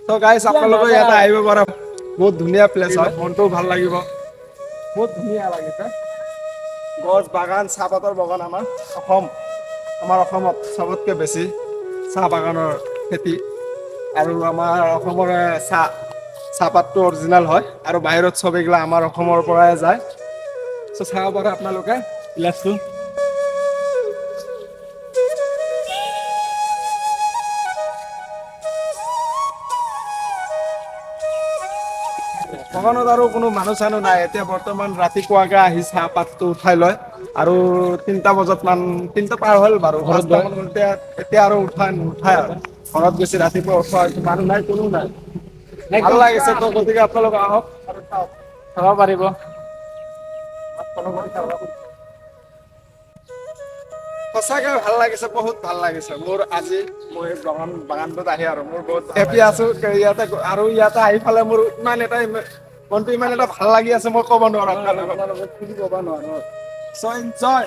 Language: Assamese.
তো গাইছ আপোনালোকে ইয়াতে আহিব পাৰে বহুত ধুনীয়া প্লেচ হয় মনটোও ভাল লাগিব বহুত ধুনীয়া লাগিছে গছ বাগান চাহপাতৰ বাগান আমাৰ অসমত চবতকে বেছি চাহ বাগানৰ খেতি আৰু আমাৰ অসমৰে চাহপাতটো অৰিজিনেল হয় আৰু বাহিৰত চব এইগিলা আমাৰ অসমৰ পৰাই যায় চাব পাৰে আপোনালোকে প্লেচটো বাগানত আৰু কোনো মানুহ চানুহ নাই এতিয়া বৰ্তমান ৰাতিপুৱাকে আহি চাহপাতটো উঠাই লয় আৰু 3টা বজাত তিনটা পাৰ হ'ল বাৰু ঘৰত এতিয়া আৰু নুঠায় আৰু ঘৰত বেছি ৰাতিপুৱা উঠোৱা মানুহ নাই কোনো নাই ভাল লাগিছে তো গতিকে আপোনালোক আহক আৰু চাব পাৰিব সঁচাকে ভাল লাগিছে বহুত ভাল লাগিছে মোৰ আজি মই বাগানটোত আহি আৰু মোৰ বহুত হেপি আছো ইয়াতে আহি ফালে মোৰ মনটো ইমান এটা ভাল লাগি আছে মই ক'ব নোৱাৰো আপোনালোকক ক'ব নোৱাৰো চ' এনজয়